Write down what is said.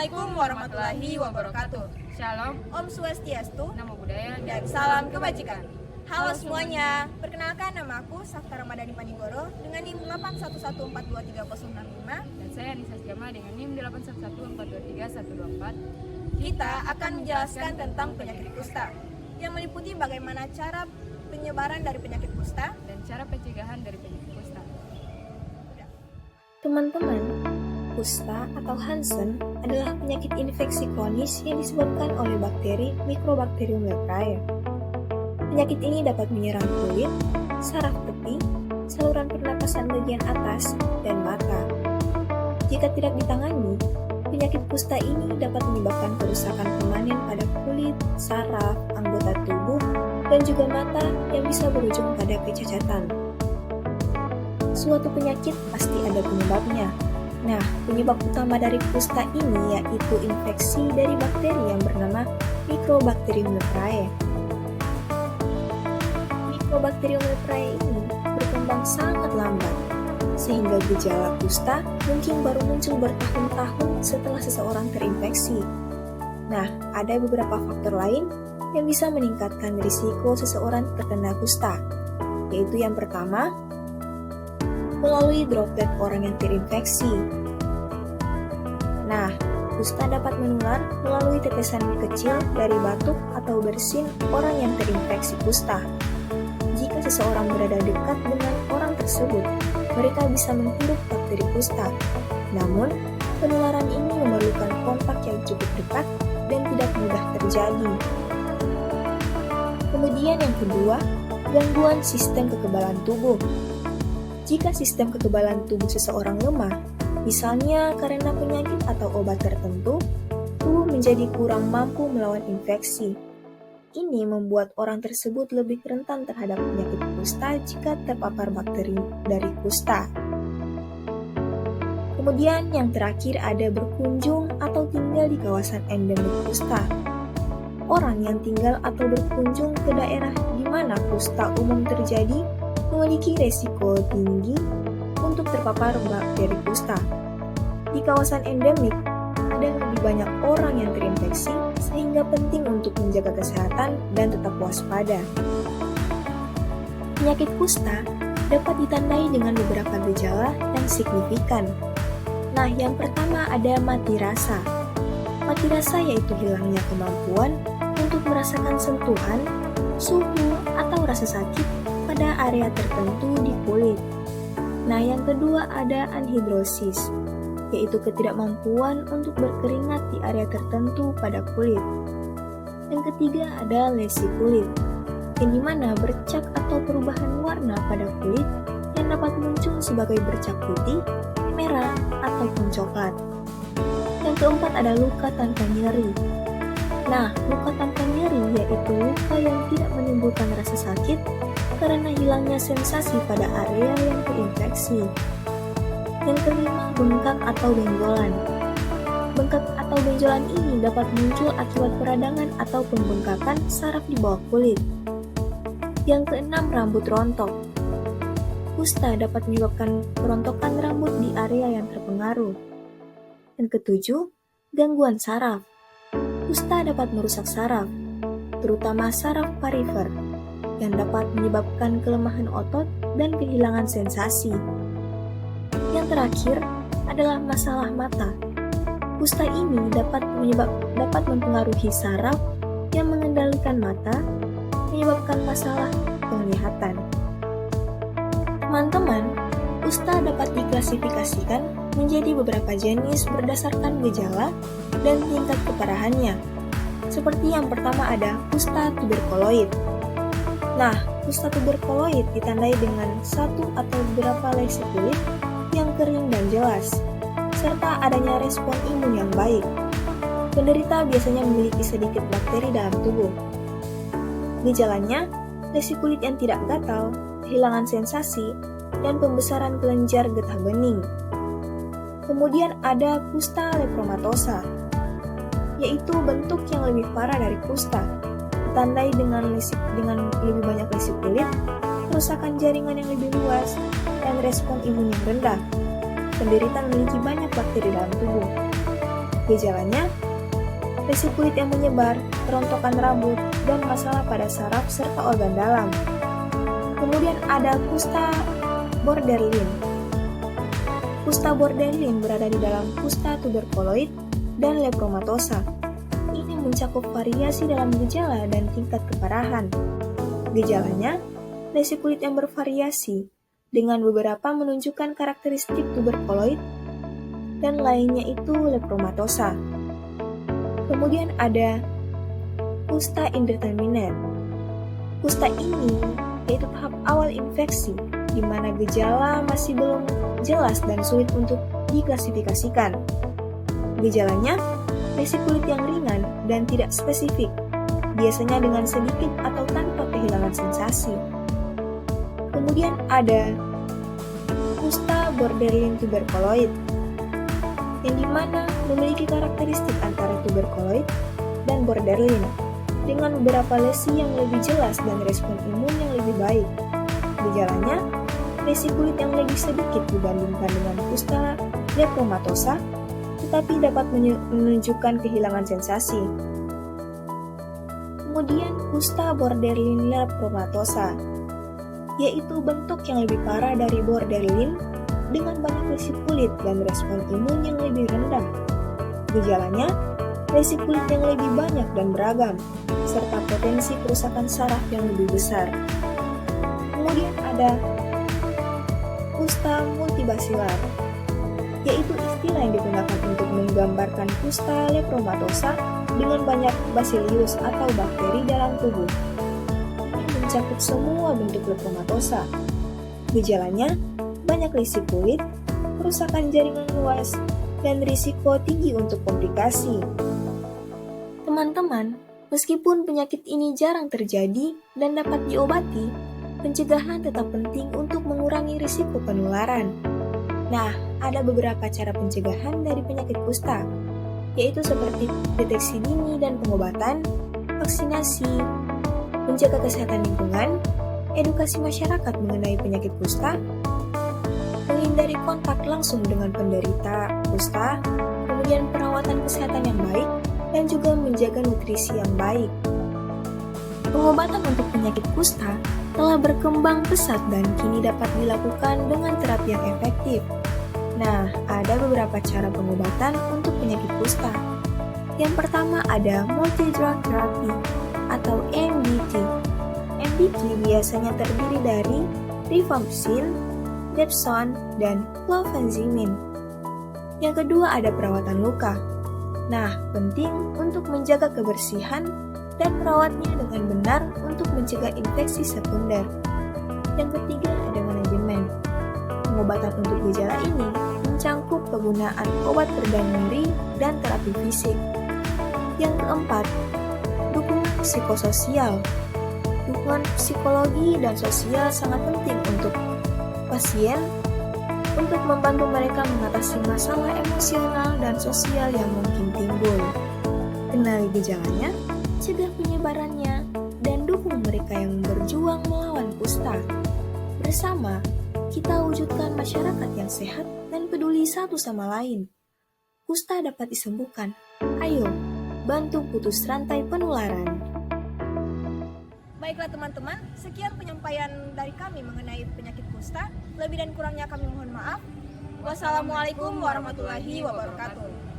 Assalamualaikum warahmatullahi wabarakatuh. Shalom, Om Swastiastu, nama budaya dan salam kebajikan. Halo semuanya, perkenalkan nama aku Safta Ramadhani Panigoro dengan NIM 811423065. dan saya Nisa Syama dengan NIM 811423124. Kita akan menjelaskan tentang penyakit kusta yang meliputi bagaimana cara penyebaran dari penyakit kusta dan cara pencegahan dari penyakit kusta. Teman-teman, kusta atau Hansen adalah penyakit infeksi kronis yang disebabkan oleh bakteri Mycobacterium leprae. Penyakit ini dapat menyerang kulit, saraf tepi, saluran pernapasan bagian atas, dan mata. Jika tidak ditangani, penyakit kusta ini dapat menyebabkan kerusakan permanen pada kulit, saraf, anggota tubuh, dan juga mata yang bisa berujung pada kecacatan. Suatu penyakit pasti ada penyebabnya. Nah, penyebab utama dari kusta ini yaitu infeksi dari bakteri yang bernama Mycobacterium leprae. Mycobacterium leprae ini berkembang sangat lambat, sehingga gejala kusta mungkin baru muncul bertahun-tahun setelah seseorang terinfeksi. Nah, ada beberapa faktor lain yang bisa meningkatkan risiko seseorang terkena kusta, yaitu yang pertama, melalui droplet orang yang terinfeksi. Nah, kusta dapat menular melalui tetesan kecil dari batuk atau bersin orang yang terinfeksi kusta. Jika seseorang berada dekat dengan orang tersebut, mereka bisa menghirup bakteri kusta. Namun, penularan ini memerlukan kontak yang cukup dekat dan tidak mudah terjadi. Kemudian yang kedua, gangguan sistem kekebalan tubuh. Jika sistem kekebalan tubuh seseorang lemah, misalnya karena penyakit atau obat tertentu, tubuh menjadi kurang mampu melawan infeksi. Ini membuat orang tersebut lebih rentan terhadap penyakit kusta jika terpapar bakteri dari kusta. Kemudian yang terakhir ada berkunjung atau tinggal di kawasan endemik kusta. Orang yang tinggal atau berkunjung ke daerah di mana kusta umum terjadi memiliki resiko tinggi untuk terpapar bakteri kusta. Di kawasan endemik, ada lebih banyak orang yang terinfeksi sehingga penting untuk menjaga kesehatan dan tetap waspada. Penyakit kusta dapat ditandai dengan beberapa gejala yang signifikan. Nah, yang pertama ada mati rasa. Mati rasa yaitu hilangnya kemampuan untuk merasakan sentuhan, suhu, atau rasa sakit pada area tertentu di kulit. Nah, yang kedua ada anhidrosis, yaitu ketidakmampuan untuk berkeringat di area tertentu pada kulit. Yang ketiga ada lesi kulit, yang dimana bercak atau perubahan warna pada kulit yang dapat muncul sebagai bercak putih, merah, ataupun coklat. Yang keempat ada luka tanpa nyeri. Nah, luka tanpa nyeri yaitu luka yang tidak menimbulkan rasa sakit karena hilangnya sensasi pada area yang terinfeksi. Yang kelima, bengkak atau benjolan. Bengkak atau benjolan ini dapat muncul akibat peradangan atau pembengkakan saraf di bawah kulit. Yang keenam, rambut rontok. Kusta dapat menyebabkan kerontokan rambut di area yang terpengaruh. Yang ketujuh, gangguan saraf. Kusta dapat merusak saraf, terutama saraf parifer, yang dapat menyebabkan kelemahan otot dan kehilangan sensasi. Yang terakhir adalah masalah mata. Kusta ini dapat mempengaruhi saraf yang mengendalikan mata, menyebabkan masalah penglihatan. Teman-teman, kusta dapat diklasifikasikan menjadi beberapa jenis berdasarkan gejala dan tingkat keparahannya. Seperti yang pertama ada kusta tuberkuloid. Nah, kusta tuberkuloid ditandai dengan satu atau beberapa lesi kulit yang kering dan jelas, serta adanya respon imun yang baik. Penderita biasanya memiliki sedikit bakteri dalam tubuh. Gejalanya, lesi kulit yang tidak gatal, kehilangan sensasi, dan pembesaran kelenjar getah bening. Kemudian ada kusta lepromatosa, yaitu bentuk yang lebih parah dari kusta, ditandai dengan lebih banyak lesi kulit, kerusakan jaringan yang lebih luas, dan respon imun yang rendah. Penderita memiliki banyak bakteri dalam tubuh. Gejalanya, lesi kulit yang menyebar, kerontokan rambut, dan masalah pada saraf serta organ dalam. Kemudian ada kusta borderline. Kusta borderline berada di dalam kusta tuberkuloid dan lepromatosa. Ini mencakup variasi dalam gejala dan tingkat keparahan. Gejalanya, lesi kulit yang bervariasi, dengan beberapa menunjukkan karakteristik tuberkuloid dan lainnya itu lepromatosa. Kemudian ada kusta indeterminate. Kusta ini yaitu tahap awal infeksi, di mana gejala masih belum jelas dan sulit untuk diklasifikasikan. Gejalanya, lesi kulit yang ringan dan tidak spesifik, biasanya dengan sedikit atau tanpa kehilangan sensasi. Kemudian ada kusta borderline tuberkuloid, yang dimana memiliki karakteristik antara tuberkuloid dan borderline, dengan beberapa lesi yang lebih jelas dan respon imun yang lebih baik. Gejalanya, lesi kulit yang lebih sedikit dibandingkan dengan kusta lepromatosa, tetapi dapat menunjukkan kehilangan sensasi. Kemudian kusta borderline lepromatosa, yaitu bentuk yang lebih parah dari borderline dengan banyak lesi kulit dan respon imun yang lebih rendah. Gejalanya, lesi kulit yang lebih banyak dan beragam, serta potensi kerusakan saraf yang lebih besar. Kemudian ada kusta multibasilar, yaitu istilah yang digunakan untuk menggambarkan kusta lepromatosa dengan banyak basilius atau bakteri dalam tubuh. Ini mencakup semua bentuk lepromatosa. Gejalanya, banyak lesi kulit, kerusakan jaringan luas, dan risiko tinggi untuk komplikasi. Teman-teman, meskipun penyakit ini jarang terjadi dan dapat diobati, pencegahan tetap penting untuk mengurangi risiko penularan. Nah, ada beberapa cara pencegahan dari penyakit kusta, yaitu seperti deteksi dini dan pengobatan, vaksinasi, menjaga kesehatan lingkungan, edukasi masyarakat mengenai penyakit kusta, menghindari kontak langsung dengan penderita kusta, kemudian perawatan kesehatan yang baik, dan juga menjaga nutrisi yang baik. Pengobatan untuk penyakit kusta telah berkembang pesat dan kini dapat dilakukan dengan terapi yang efektif. Nah, ada beberapa cara pengobatan untuk penyakit kusta. Yang pertama ada multi-drug therapy atau MDT. MDT biasanya terdiri dari rifampicin, dapsone, dan clofazimine. Yang kedua ada perawatan luka. Nah, penting untuk menjaga kebersihan dan merawatnya dengan benar untuk mencegah infeksi sekunder. Yang ketiga ada manajemen. Pengobatan untuk gejala ini mencangkup penggunaan obat peredam nyeri dan terapi fisik. Yang keempat, dukungan psikososial. Dukungan psikologi dan sosial sangat penting untuk pasien untuk membantu mereka mengatasi masalah emosional dan sosial yang mungkin timbul. Kenali gejalanya, cegah penyebarannya, dan dukung mereka yang berjuang melawan kusta. Bersama, kita wujudkan masyarakat yang sehat dan peduli satu sama lain. Kusta dapat disembuhkan. Ayo, bantu putus rantai penularan. Baiklah teman-teman, sekian penyampaian dari kami mengenai penyakit kusta. Lebih dan kurangnya kami mohon maaf. Wassalamualaikum warahmatullahi wabarakatuh.